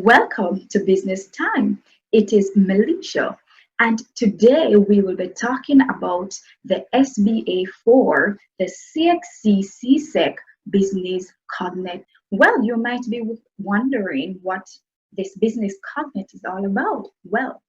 Welcome to Business Time. It is Melesha, and today we will be talking about the SBA for the CXC-CSEC Business Cognate. Well, you might be wondering what this Business Cognate is all about. Well,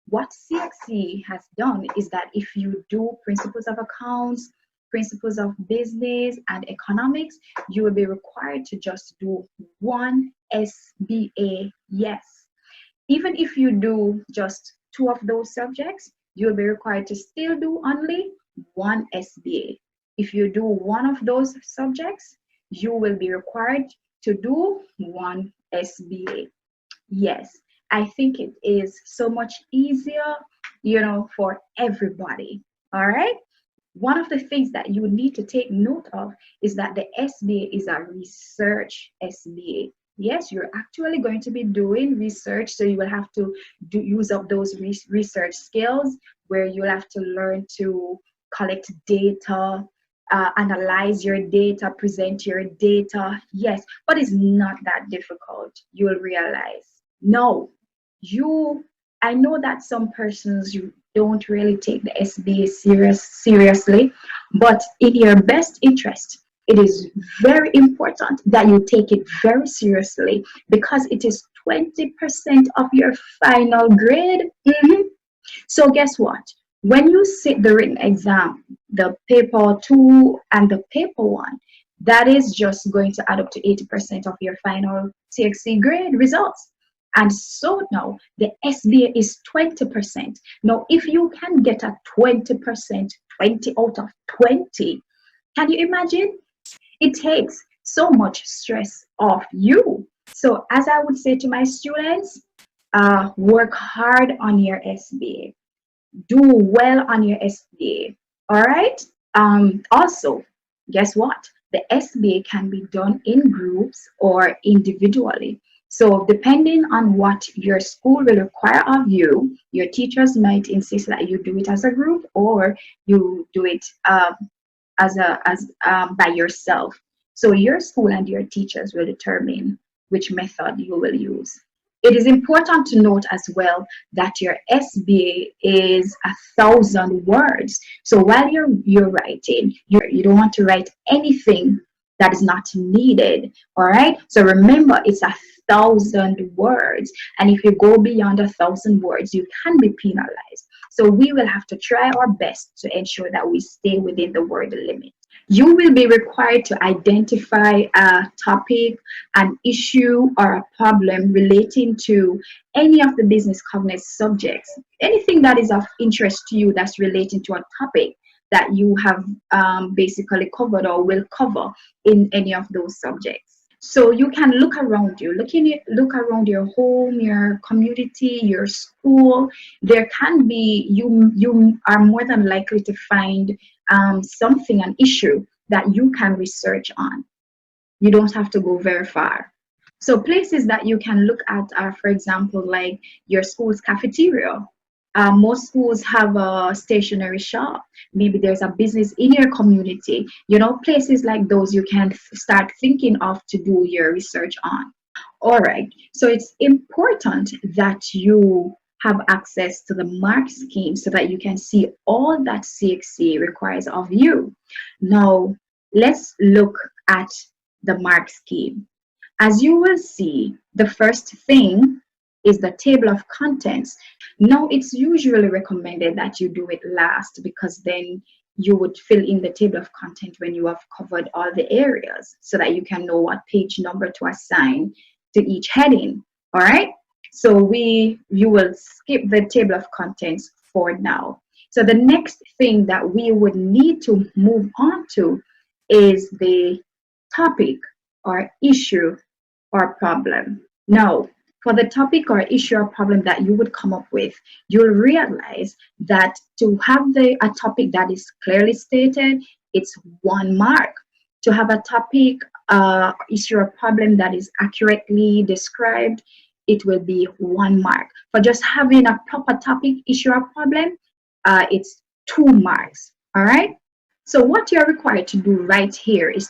what CXC has done is that if you do principles of accounts, principles of business, and economics, you will be required to just do one SBA. Yes. Even if you do just two of those subjects, you'll be required to still do only one SBA. If you do one of those subjects, you will be required to do one SBA. Yes, I think it is so much easier, for everybody. All right. One of the things that you need to take note of is that the SBA is a research SBA. Yes, you're actually going to be doing research, so you will have to use up those research skills where you'll have to learn to collect data, analyze your data, present your data. Yes, but it's not that difficult. You will realize. No, I know that some persons don't really take the SBA seriously, but in your best interest, it is very important that you take it very seriously because it is 20% of your final grade. So guess what? When you sit the written exam, the paper 2 and the paper 1, that is just going to add up to 80% of your final CXC grade results. And so now the SBA is 20%. Now, if you can get a 20%, 20 out of 20, can you imagine? It takes so much stress off you. So as I would say to my students, work hard on your SBA. Do well on your SBA. All right. Also, guess what? The SBA can be done in groups or individually. So depending on what your school will require of you, your teachers might insist that you do it as a group or you do it by yourself. So your school and your teachers will determine which method you will use. It is important to note as well that your SBA is 1,000 words. So while you're writing, you don't want to write anything that is not needed. All right. So remember, it's 1,000 words. And if you go beyond 1,000 words, you can be penalized. So we will have to try our best to ensure that we stay within the word limit. You will be required to identify a topic, an issue, or a problem relating to any of the business cognate subjects. Anything that is of interest to you that's relating to a topic that you have basically covered or will cover in any of those subjects. So you can look around you, look around your home, your community, your school. There can be, you are more than likely to find something, an issue that you can research on. You don't have to go very far. So places that you can look at are, for example, like your school's cafeteria. Most schools have a stationery shop. Maybe there's a business in your community. Places like those you can start thinking of to do your research on. All right. So it's important that you have access to the mark scheme so that you can see all that CXC requires of you. Now, let's look at the mark scheme. As you will see, the first thing is the table of contents. Now, it's usually recommended that you do it last because then you would fill in the table of content when you have covered all the areas so that you can know what page number to assign to each heading. All right. So you will skip the table of contents for now. So the next thing that we would need to move on to is the topic or issue or problem. Now, for the topic or issue or problem that you would come up with, you'll realize that to have a topic that is clearly stated, it's 1 mark. To have a topic, issue or problem that is accurately described, it will be 1 mark. For just having a proper topic, issue or problem, it's 2 marks. All right. So what you're required to do right here is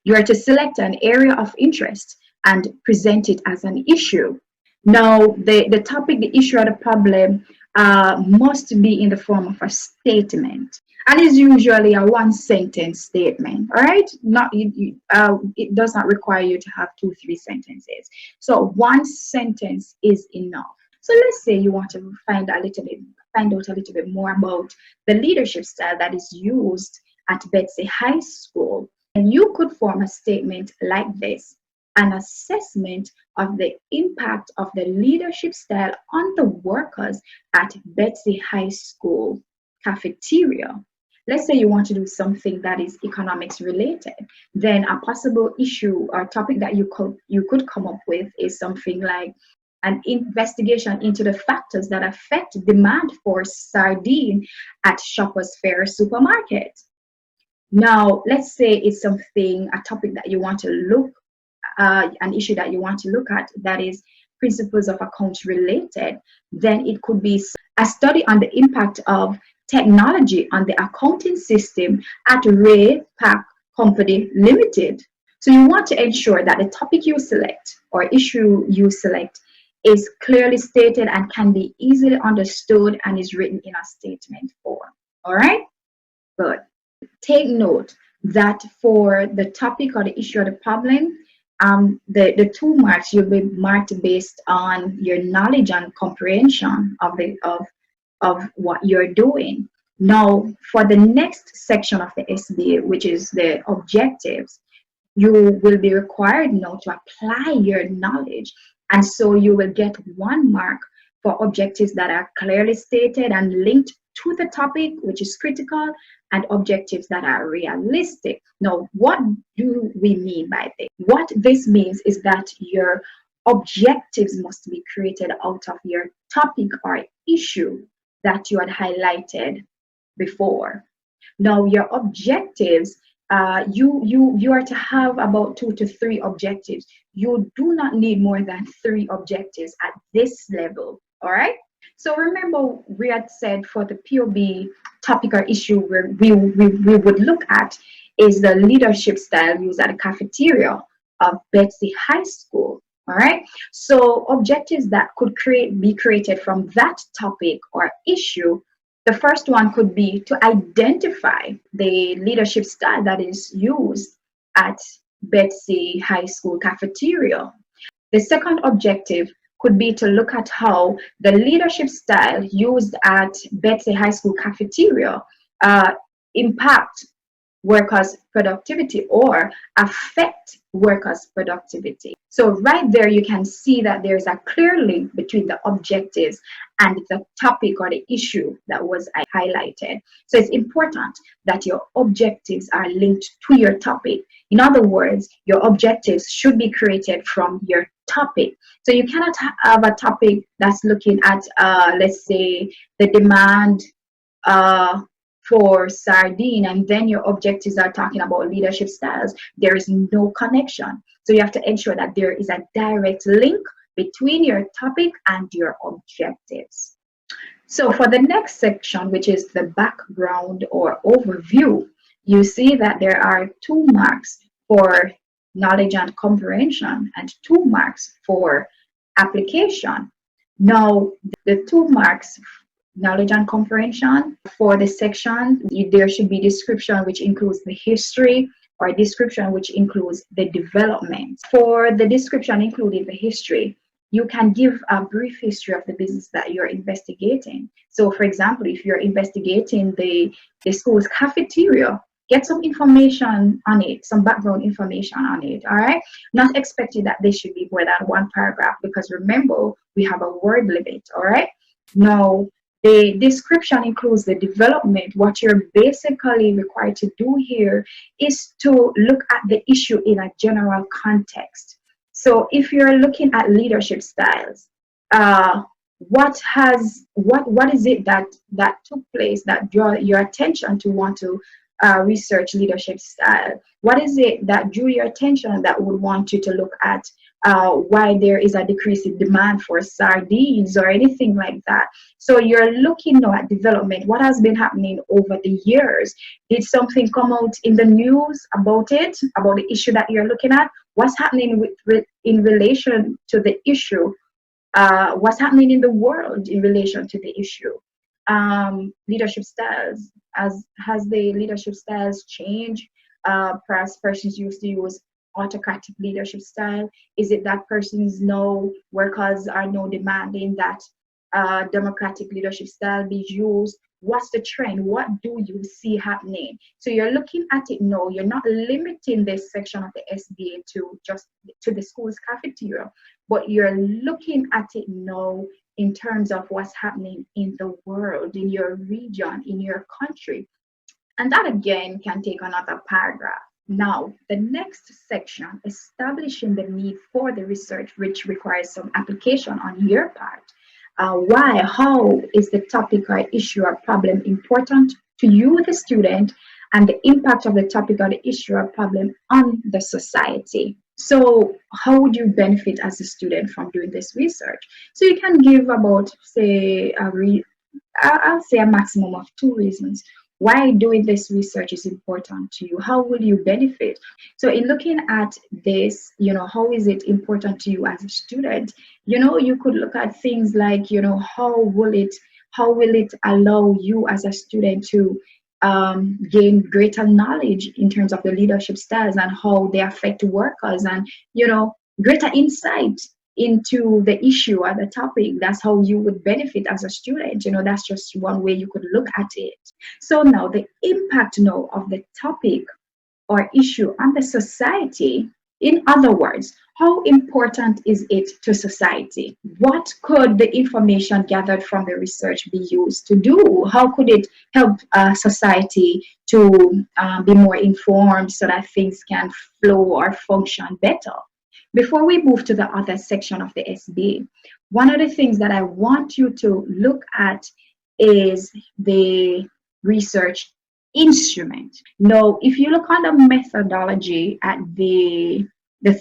you are to select an area of interest and present it as an issue. Now, the topic, the issue, or the problem must be in the form of a statement, and is usually a one-sentence statement. All right, not it does not require you to have 2, 3 sentences. So one sentence is enough. So let's say you want to find out a little bit more about the leadership style that is used at Betsy High School, and you could form a statement like this: an assessment of the impact of the leadership style on the workers at Betsy High School cafeteria. Let's say you want to do something that is economics related, then a possible issue or topic that you could come up with is something like an investigation into the factors that affect demand for sardine at Shoppers Fair supermarket. Now, let's say it's a topic that you want to an issue that you want to look at, that is principles of accounts related. Then it could be a study on the impact of technology on the accounting system at Ray Pack Company Limited. So you want to ensure that the topic you select or issue you select is clearly stated and can be easily understood and is written in a statement form. All right, good. Take note that for the topic or the issue or the problem, the 2 marks will be marked based on your knowledge and comprehension of what you're doing. Now, for the next section of the SBA, which is the objectives, you will be required now to apply your knowledge, and so you will get 1 mark for objectives that are clearly stated and linked to the topic, which is critical, and objectives that are realistic. Now, what do we mean by this? What this means is that your objectives must be created out of your topic or issue that you had highlighted before. Now, your objectives, you are to have about 2 to 3 objectives. You do not need more than 3 objectives at this level. All right. So remember, we had said for the POB topic or issue where we would look at is the leadership style used at the cafeteria of Betsy High School. All right. So objectives that could be created from that topic or issue. The first one could be to identify the leadership style that is used at Betsy High School cafeteria. The second objective could be to look at how the leadership style used at Betsy High School cafeteria impact workers' productivity or affect workers' productivity. So right there, you can see that there's a clear link between the objectives and the topic or the issue that was highlighted. So it's important that your objectives are linked to your topic. In other words, your objectives should be created from your topic. So you cannot have a topic that's looking at, let's say, the demand for sardine, and then your objectives are talking about leadership styles. There is no connection. So you have to ensure that there is a direct link between your topic and your objectives. So for the next section, which is the background or overview, you see that there are 2 marks for knowledge and comprehension and 2 marks for application. Now, the 2 marks knowledge and comprehension for the section, there should be description which includes the history, or description which includes the development. For the description including the history, you can give a brief history of the business that you're investigating. So for example, if you're investigating the school's cafeteria, get some information on it, some background information on it, all right? Not expecting that they should be more than 1 paragraph, because remember, we have a word limit, all right? Now, the description includes the development. What you're basically required to do here is to look at the issue in a general context. So if you're looking at leadership styles, what is it that took place that drew your attention to want to research leadership style? What is it that drew your attention that would want you to look at why there is a decrease in demand for sardines or anything like that? So you're looking now at development. What has been happening over the years? Did something come out in the news about it, about the issue that you're looking at? What's happening in relation to the issue what's happening in the world in relation to the issue. Leadership styles, has the leadership styles changed? Perhaps persons used to use autocratic leadership style. Is it that persons know, workers are now demanding that democratic leadership style be used? What's the trend? What do you see happening? So you're looking at it now. You're not limiting this section of the SBA to just to the school's cafeteria, but you're looking at it now in terms of what's happening in the world, in your region, in your country. And that again can take another paragraph. Now, the next section, establishing the need for the research, which requires some application on your part. Why, how is the topic or issue or problem important to you, the student, and the impact of the topic or the issue or problem on the society? So how would you benefit as a student from doing this research? So you can give about, say, I'll say a maximum of 2 reasons why doing this research is important to you. How will you benefit? So in looking at this, how is it important to you as a student? You could look at things like, how will it allow you as a student to gain greater knowledge in terms of the leadership styles and how they affect workers, and greater insight into the issue or the topic. That's how you would benefit as a student. That's just one way you could look at it. So now the impact now of the topic or issue on the society. In other words, how important is it to society? What could the information gathered from the research be used to do? How could it help society to be more informed so that things can flow or function better? Before we move to the other section of the SBA, one of the things that I want you to look at is the research instrument. Now, if you look on the methodology at the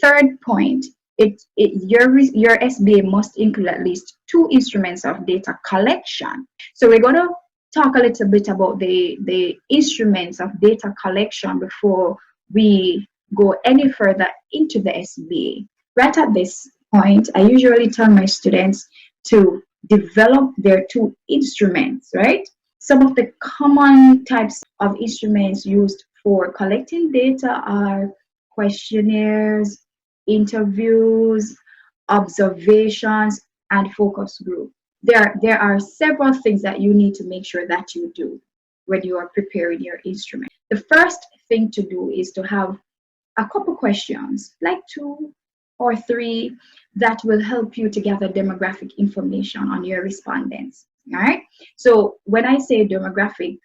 third point, your SBA must include at least 2 instruments of data collection. So we're going to talk a little bit about the instruments of data collection before we go any further into the SBA. Right at this point, I usually tell my students to develop their 2 instruments, right? Some of the common types of instruments used for collecting data are questionnaires, interviews, observations, and focus group. There are several things that you need to make sure that you do when you are preparing your instrument. The first thing to do is to have a couple questions, like 2 or 3, that will help you to gather demographic information on your respondents. All right. So when I say demographic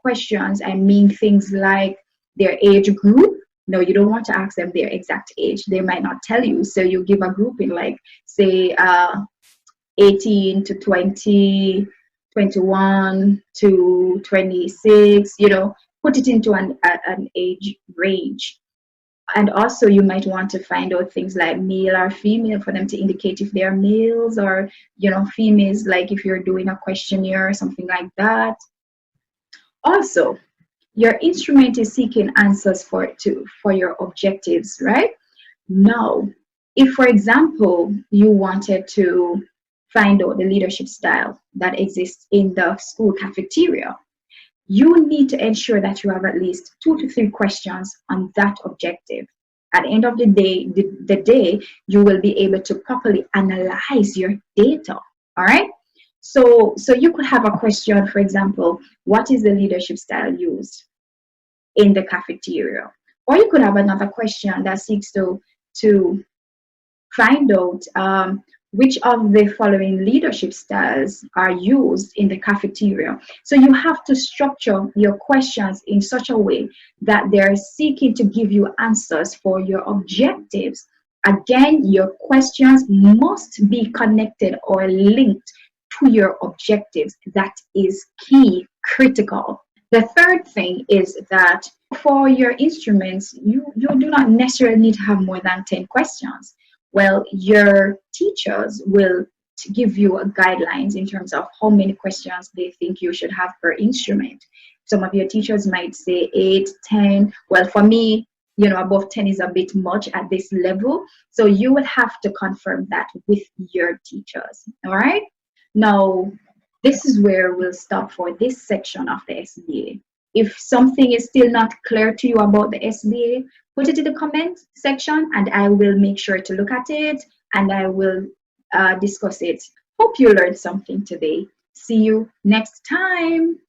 questions, I mean things like their age group. No, you don't want to ask them their exact age. They might not tell you. So you give a grouping like, say, 18 to 20, 21 to 26, put it into an age range. And also you might want to find out things like male or female for them to indicate if they're males or, females, like if you're doing a questionnaire or something like that. Also, your instrument is seeking answers for your objectives, right? Now, if, for example, you wanted to find out the leadership style that exists in the school cafeteria, you need to ensure that you have at least 2 to 3 questions on that objective. At the end of the day, you will be able to properly analyze your data. All right. So you could have a question, for example, what is the leadership style used in the cafeteria? Or you could have another question that seeks to find out which of the following leadership styles are used in the cafeteria. So you have to structure your questions in such a way that they're seeking to give you answers for your objectives. Again, your questions must be connected or linked to your objectives. That is key, critical. The third thing is that for your instruments, you do not necessarily need to have more than 10 questions. Well, your teachers will give you guidelines in terms of how many questions they think you should have per instrument. Some of your teachers might say 8, 10. Well, for me, you know, above 10 is a bit much at this level. So you will have to confirm that with your teachers. All right. Now, this is where we'll stop for this section of the SBA. If something is still not clear to you about the SBA, put it in the comment section and I will make sure to look at it and I will discuss it. Hope you learned something today. See you next time.